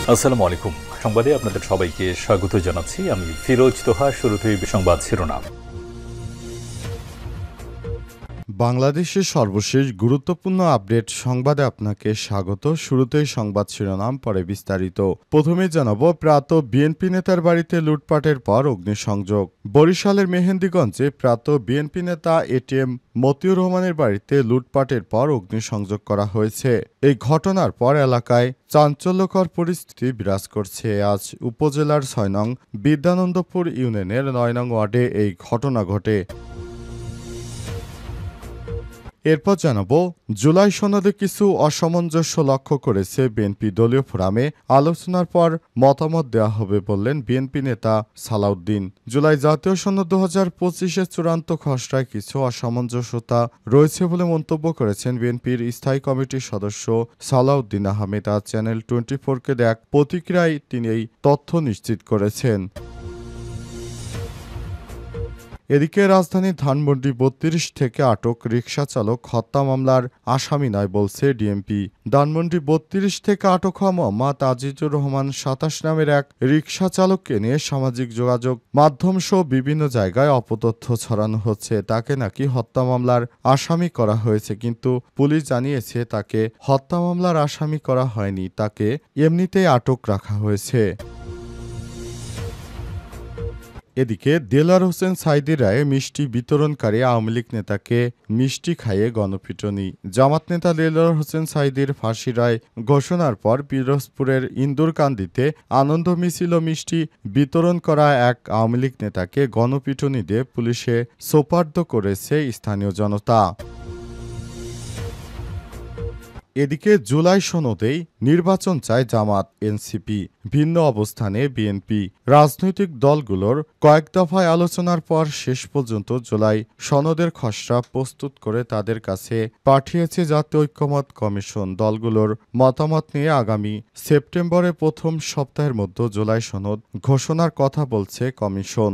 আসসালামু আলাইকুম। সংবাদে আপনাদের সবাইকে স্বাগত জানাচ্ছি। আমি ফিরোজ তোহা। শুরুতেই সংবাদ শিরোনাম। বাংলাদেশের সর্বশেষ গুরুত্বপূর্ণ আপডেট সংবাদে আপনাকে স্বাগত। শুরুতেই সংবাদ শিরোনাম, পরে বিস্তারিত। প্রথমে জানাবো, প্রাত বিএনপি নেতার বাড়িতে লুটপাটের পর অগ্নিসংযোগ। বরিশালের মেহেন্দিগঞ্জে প্রাত বিএনপি নেতা এটিএম মতিউর রহমানের বাড়িতে লুটপাটের পর অগ্নিসংযোগ করা হয়েছে। এই ঘটনার পর এলাকায় চাঞ্চল্যকর পরিস্থিতি বিরাজ করছে। আজ উপজেলার ৬ নং বিদ্যানন্দপুর ইউনিয়নের ৯ নং ওয়ার্ডে এই ঘটনা ঘটে। এরপর জানাবো, জুলাই সনদে কিছু অসামঞ্জস্য লক্ষ্য করেছে বিএনপি দলীয় ফোরামে। আলোচনার পর মতামত দেওয়া হবে বললেন বিএনপি নেতা সালাউদ্দিন। জুলাই জাতীয় সনদ ২০২৫-এর চূড়ান্ত খসড়ায় কিছু অসামঞ্জস্যতা রয়েছে বলে মন্তব্য করেছেন বিএনপির স্থায়ী কমিটির সদস্য সালাউদ্দিন আহমেদ। আজ চ্যানেল 24-কে দেয়া প্রতিক্রিয়ায় তিনি এই তথ্য নিশ্চিত করেছেন। এদিকে রাজধানীর ধানমন্ডি ৩২ থেকে আটক রিকশা চালক হত্যা মামলার আসামি নয় বলছে ডিএমপি। ধানমন্ডি ৩২ থেকে আটক হওয়া মোহাম্মদ আজিজুর রহমান ২৭ নামের এক রিকশা চালককে নিয়ে সামাজিক যোগাযোগ মাধ্যম সহ বিভিন্ন জায়গায় অপতথ্য ছড়ানো হচ্ছে। তাকে নাকি হত্যা মামলার আসামি করা হয়েছে, কিন্তু পুলিশ জানিয়েছে তাকে হত্যা মামলার আসামি করা হয়নি, তাকে এমনিতেই আটক রাখা হয়েছে। এদিকে দেলোয়ার হোসেন সাঈদীর রায়ে মিষ্টি বিতরণকারী আওয়ামী লীগ নেতাকে মিষ্টি খাইয়ে গণপিটুনি। জামাত নেতা দেলোয়ার হোসেন সাঈদীর ফাঁসি রায় ঘোষণার পর পিরোজপুরের ইন্দুরকান্দিতে আনন্দ মিছিল ও মিষ্টি বিতরণ করা এক আওয়ামী লীগ নেতাকে গণপিটুনি দিয়ে পুলিশে সোপর্দ করেছে স্থানীয় জনতা। এদিকে জুলাই সনদেই নির্বাচন চায় জামাত, এনসিপি। ভিন্ন অবস্থানে বিএনপি। রাজনৈতিক দলগুলোর কয়েক দফায় আলোচনার পর শেষ পর্যন্ত জুলাই সনদের খসড়া প্রস্তুত করে তাদের কাছে পাঠিয়েছে জাতীয় ঐক্যমত্য কমিশন। দলগুলোর মতামত নিয়ে আগামী সেপ্টেম্বরের প্রথম সপ্তাহের মধ্যে জুলাই সনদ ঘোষণার কথা বলছে কমিশন।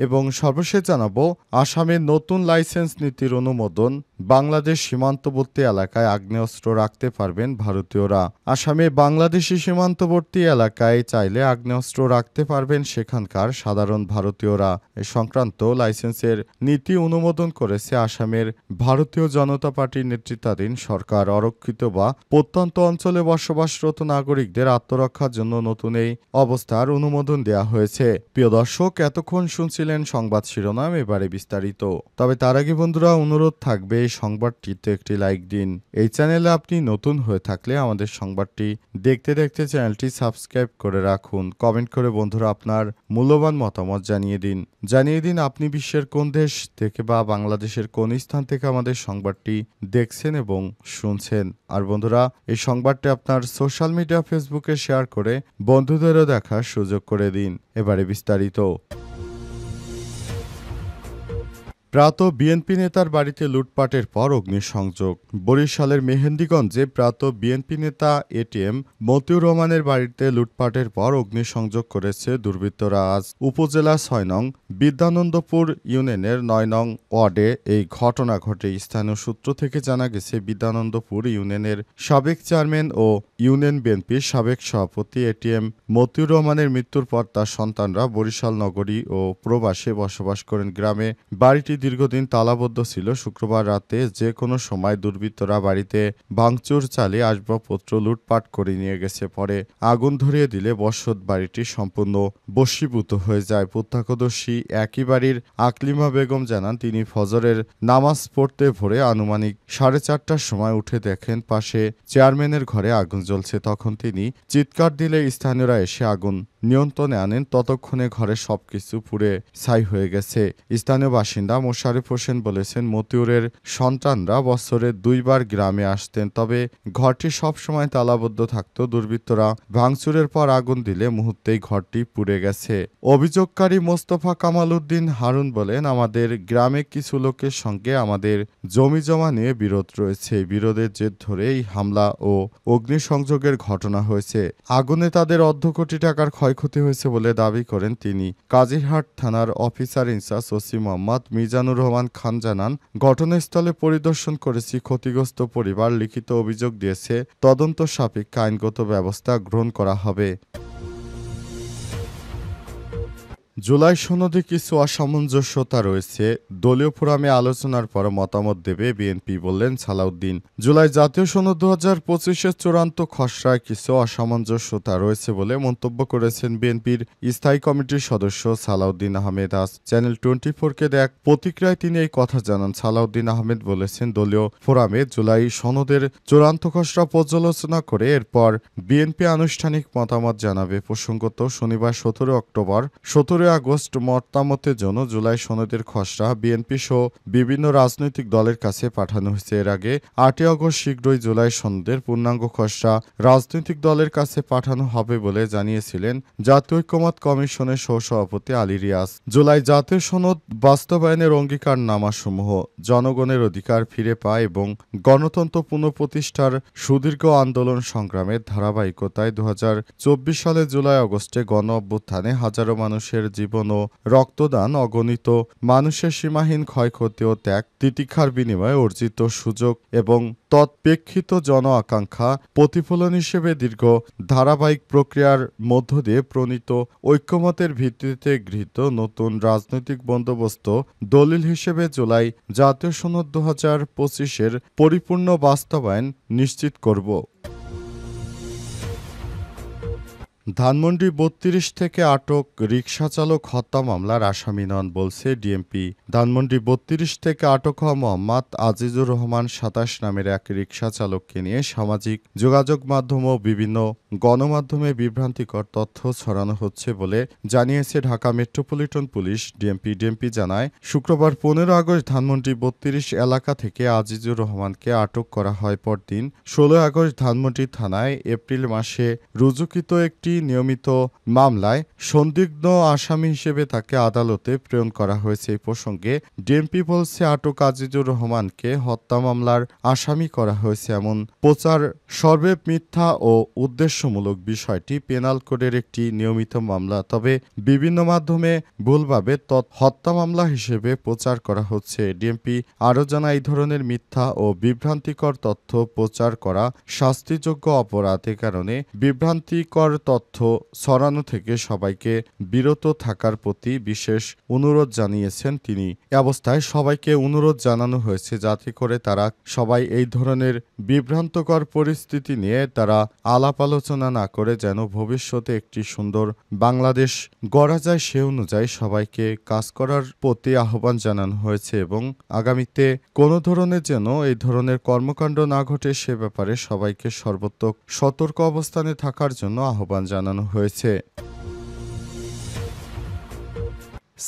এবং সর্বশেষ জানাবো, আসামের নতুন লাইসেন্স নীতির অনুমোদন। বাংলাদেশ সীমান্তবর্তী এলাকায় আগ্নেয়াস্ত্র রাখতে পারবেন ভারতীয়রা। আসামে বাংলাদেশি সীমান্তবর্তী এলাকায় চাইলে আগ্নেয়াস্ত্র রাখতে পারবেন সেখানকার সাধারণ ভারতীয়রা। এ সংক্রান্ত লাইসেন্সের নীতি অনুমোদন করেছে আসামের ভারতীয় জনতা পার্টির নেতৃত্বাধীন সরকার। অরক্ষিত বা প্রত্যন্ত অঞ্চলে বসবাসরত নাগরিকদের আত্মরক্ষার জন্য নতুন এই অবস্থার অনুমোদন দেওয়া হয়েছে। প্রিয় দর্শক, এতক্ষণ শুনছিলেন সংবাদ শিরোনাম, এবারে বিস্তারিত। তবে তার আগে বন্ধুরা, অনুরোধ থাকবে এই সংবাদটিতে একটি লাইক দিন। এই চ্যানেলে আপনি নতুন হয়ে থাকলে আমাদের সংবাদটি দেখতে দেখতে চ্যানেলটি সাবস্ক্রাইব করে রাখুন। কমেন্ট করে বন্ধুরা আপনার মূল্যবান মতামত জানিয়ে দিন আপনি বিশ্বের কোন দেশ থেকে বা বাংলাদেশের কোন স্থান থেকে আমাদের সংবাদটি দেখছেন এবং শুনছেন। আর বন্ধুরা, এই সংবাদটি আপনার সোশ্যাল মিডিয়া ফেসবুকে শেয়ার করে বন্ধুদেরও দেখার সুযোগ করে দিন। এবারে বিস্তারিত। প্রাত বিএনপি নেতার বাড়িতে লুটপাটের পর অগ্নিসংযোগ। বরিশালের মেহেন্দিগঞ্জে প্রাত বিএনপি নেতা এটিএম মতিউর রহমানের বাড়িতে লুটপাটের পর অগ্নিসংযোগ করেছে দুর্বৃত্তরা। আজ উপজেলা ৬ নং বিদ্যানন্দপুর ইউনিয়নের ৯ নং ওয়ার্ডে এই ঘটনা ঘটে। স্থানীয় সূত্র থেকে জানা গেছে, বিদ্যানন্দপুর ইউনিয়নের সাবেক চেয়ারম্যান ও ইউনিয়ন বিএনপির সাবেক সভাপতি এটিএম মতিউর রহমানের মৃত্যুর পর তার সন্তানরা বরিশাল নগরী ও প্রবাসে বসবাস করেন। গ্রামে বাড়িটি দীর্ঘদিন তালাবদ্ধ ছিল। শুক্রবার রাতে যে কোনো সময় দুর্বৃত্তরা বাড়িতে ভাঙচুর চালিয়ে আসবাবপত্র লুটপাট করে নিয়ে গেছে। পরে আগুন ধরিয়ে দিলে বসত বাড়িটি সম্পূর্ণ বশীভূত হয়ে যায়। প্রত্যক্ষদর্শী একই বাড়ির আকলিমা বেগম জানান, তিনি ফজরের নামাজ পড়তে ভোরে আনুমানিক 4:30টার সময় উঠে দেখেন পাশে চেয়ারম্যানের ঘরে আগুন জ্বলছে। তখন তিনি চিৎকার দিলে স্থানীয়রা এসে আগুন নিয়ন্ত্রণে আনেন। ততক্ষণে ঘরে সবকিছু পুড়ে ছাই হয়ে গেছে। স্থানীয় বাসিন্দা মোশারেফ হোসেন বলেছেন, মতিউরের সন্তানরা বছরে 2 বার গ্রামে আসতেন, তবে ঘরটি সবসময় তালাবদ্ধ থাকত। দুর্বৃত্তরা ভাঙচুরের পর আগুন দিলে মুহূর্তেই ঘরটি পুড়ে গেছে। অভিযোগকারী মোস্তফা কামাল উদ্দিন হারুন বলেন, আমাদের গ্রামে কিছু লোকের সঙ্গে আমাদের জমি জমা নিয়ে বিরোধ রয়েছে। বিরোধের জের ধরেই হামলা ও অগ্নিসংযোগের ঘটনা হয়েছে। আগুনে তাদের অর্ধ কোটি টাকার ক্ষয়ক্ষতি ক্ষয়ক্ষতি হয়েছে বলে দাবি করেন তিনি। কাজিরহাট থানার officer in charge OC Mohammad Mizanur Rahman Khan জানান, ঘটনাস্থলে পরিদর্শন করেছি, ক্ষতিগ্রস্ত পরিবার লিখিত অভিযোগ দিয়েছে, তদন্ত সাপেক্ষে আইনগত ব্যবস্থা গ্রহণ করা হবে। জুলাই সনদে কিছু অসামঞ্জস্যতা রয়েছে, দলীয় ফোরামে আলোচনার পর মতামত দেবে বিএনপি, বললেন সালাউদ্দিন। জুলাই জাতীয় সনদ 2025-এর চূড়ান্ত খসড়ায় কিছু অসামঞ্জস্যতা রয়েছে বলে মন্তব্য করেছেন বিএনপির স্থায়ী কমিটির সদস্য সালাউদ্দিন আহমেদ। আজ চ্যানেল 24-কে দেয়া এক প্রতিক্রিয়ায় তিনি এই কথা জানান। সালাউদ্দিন আহমেদ বলেছেন, দলীয় ফোরামে জুলাই সনদের চূড়ান্ত খসড়া পর্যালোচনা করে এরপর বিএনপি আনুষ্ঠানিক মতামত জানাবে। প্রসঙ্গত, শনিবার 17 অক্টোবর 17 আগস্ট মতামতের জন্য জুলাই সনদের খসড়া বিএনপি সহ বিভিন্ন রাজনৈতিক দলের কাছে পাঠানো হয়েছে। এর আগে 8 আগস্ট শীঘ্রই জুলাই সনদের পূর্ণাঙ্গ খসড়া রাজনৈতিক দলের কাছে পাঠানো হবে বলে জানিয়েছিলেন জাতীয় ঐক্যমত্য কমিশনের সহসভাপতি আলী রিয়াজ। জুলাই জাতীয় সনদ বাস্তবায়নের অঙ্গীকারনামাসমূহ জনগণের অধিকার ফিরে পায় এবং গণতন্ত্র পুনঃপ্রতিষ্ঠার সুদীর্ঘ আন্দোলন সংগ্রামের ধারাবাহিকতায় 2024 সালের জুলাই আগস্টে গণ অভ্যুত্থানে হাজারো মানুষের জীবন ও রক্তদান, অগণিত মানুষের সীমাহীন ক্ষয়ক্ষতি ও ত্যাগ তিতিক্ষার বিনিময়ে অর্জিত সুযোগ এবং তৎপ্রেক্ষিত জন আকাঙ্ক্ষা প্রতিফলন হিসেবে দীর্ঘ ধারাবাহিক প্রক্রিয়ার মধ্য দিয়ে প্রণীত ঐক্যমতের ভিত্তিতে গৃহীত নতুন রাজনৈতিক বন্দোবস্ত দলিল হিসেবে জুলাই জাতীয় সনদ 2025-এর পরিপূর্ণ বাস্তবায়ন নিশ্চিত করব। ধানমন্ডি 32 থেকে আটক রিকশাচালক হত্যা মামলার আসামি নন, বলছে ডিএমপি। ধানমন্ডি 32 থেকে আটক হওয়া মোহাম্মদ আজিজুর রহমান 27 নামের এক রিকশাচালককে নিয়ে সামাজিক যোগাযোগ মাধ্যম ও বিভিন্ন গণমাধ্যমে বিভ্রান্তিকর তথ্য ছড়ানো হচ্ছে বলে জানিয়েছে ঢাকা মেট্রোপলিটন পুলিশ। ডিএমপি জানায়, শুক্রবার 15 আগস্ট ধানমন্ডি 32 এলাকা থেকে আজিজুর রহমানকে আটক করা হয়। পরদিন 16 আগস্ট ধানমন্ডি থানায় এপ্রিল মাসে রুজুকৃত একটি নিয়মিত মামলায় সন্দিগ্ধ আসামি হিসেবে তাকে আদালতে প্রেরণ করা হয়েছে। এই প্রসঙ্গে ডিএমপি বলছে, আটক আজিজুর রহমানকে হত্যা মামলার আসামি করা হয়েছে এমন প্রচার সর্বে মিথ্যা ও উদ্দেশ্যমূলক। বিষয়টি পেনাল কোডের একটি নিয়মিত মামলা, তবে বিভিন্ন মাধ্যমে ভুলভাবে হত্যা মামলা হিসেবে প্রচার করা হচ্ছে। ডিএমপি আরও জানায়, এই ধরনের মিথ্যা ও বিভ্রান্তিকর তথ্য প্রচার করা শাস্তিযোগ্য অপরাধ। এ কারণে বিভ্রান্তিকর তথ্য ছড়ানো থেকে সবাইকে বিরত থাকার প্রতি বিশেষ অনুরোধ জানিয়েছেন তিনি। এ অবস্থায় সবাইকে অনুরোধ জানানো হয়েছে যাতে করে তারা সবাই এই ধরনের বিভ্রান্তকর পরিস্থিতি নিয়ে তারা আলাপ আলোচনা না করে যেন ভবিষ্যতে একটি সুন্দর বাংলাদেশ গড়া যায় সে অনুযায়ী সবাইকে কাজ করার প্রতি আহ্বান জানানো হয়েছে এবং আগামীতে কোনো ধরনের যেন এই ধরনের কর্মকাণ্ড না ঘটে সে ব্যাপারে সবাইকে সর্বোত্তক সতর্ক অবস্থানে থাকার জন্য আহ্বান জানানো হয়েছে।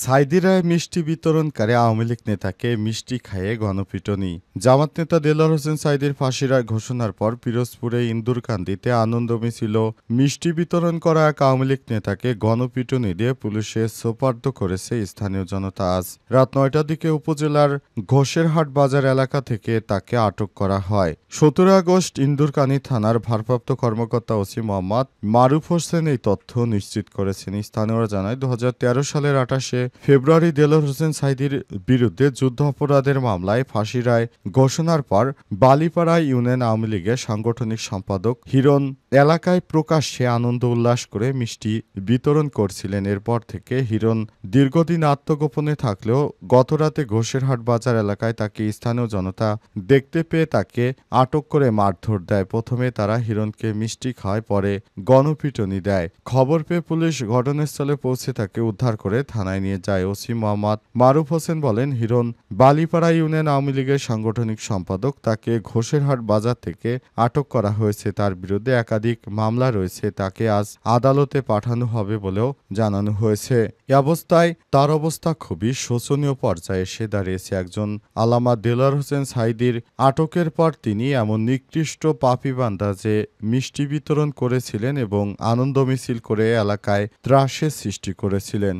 সাইদিরায় মিষ্টি বিতরণকারী আওয়ামী লীগ নেতাকে মিষ্টি খাইয়ে গণপিটুনি। জামাত নেতা দেলোয়ার হোসেন সাঈদীর ফাঁসির রায় ঘোষণার পর পিরোজপুরে ইন্দুরকান্দিতে আনন্দ মিছিল মিষ্টি বিতরণ করা এক আওয়ামী লীগ নেতাকে গণপিটুনি দিয়ে পুলিশে সোপর্দ করেছে স্থানীয় জনতা। আজ রাত 9টার দিকে উপজেলার ঘোষেরহাট বাজার এলাকা থেকে তাকে আটক করা হয়। 17 আগস্ট ইন্দুরকান্দি থানার ভারপ্রাপ্ত কর্মকর্তা ওসি মোহাম্মদ মারুফ হোসেন এই তথ্য নিশ্চিত করেছেন। স্থানীয়রা জানায়, 2013 সালের 28 ফেব্রুয়ারি দেলোয়ার হোসেন সাঈদীর বিরুদ্ধে যুদ্ধ অপরাধের মামলায় ফাঁসি রায় ঘোষণার পর বালিপাড়া ইউনিয়ন আওয়ামী লীগের সাংগঠনিক সম্পাদক হিরণ এলাকায় প্রকাশ্যে আনন্দ উল্লাস করে মিষ্টি বিতরণ করছিলেন। এরপর থেকে হিরণ দীর্ঘদিন আত্মগোপনে থাকলেও গতরাতে ঘোষেরহাট বাজার এলাকায় তাকে স্থানীয় জনতা দেখতে পেয়ে তাকে আটক করে মারধর দেয়। প্রথমে তারা হিরণকে মিষ্টি খাওয়ায়, পরে গণপিটুনি দেয়। খবর পেয়ে পুলিশ ঘটনাস্থলে পৌঁছে তাকে উদ্ধার করে থানায় নিয়ে যায়। ওসি মোহাম্মদ মারুফ হোসেন বলেন, হিরণ বালিপাড়া ইউনিয়ন আওয়ামী লীগের সাংগঠনিক সম্পাদক। তাকে ঘোষেরহাট বাজার থেকে আটক করা হয়েছে। তার বিরুদ্ধে একাধিক মামলা রয়েছে। তাকে আজ আদালতে পাঠানো হবে বলেও জানানো হয়েছে। এ অবস্থায় তার অবস্থা খুবই শোচনীয় পর্যায়ে এসে দাঁড়িয়েছে। একজন আল্লামা দেলোয়ার হোসেন সাঈদীর আটকের পর তিনি এমন নিকৃষ্ট পাপী বান্দা যে মিষ্টি বিতরণ করেছিলেন এবং আনন্দ মিছিল করে এলাকায় ত্রাসের সৃষ্টি করেছিলেন।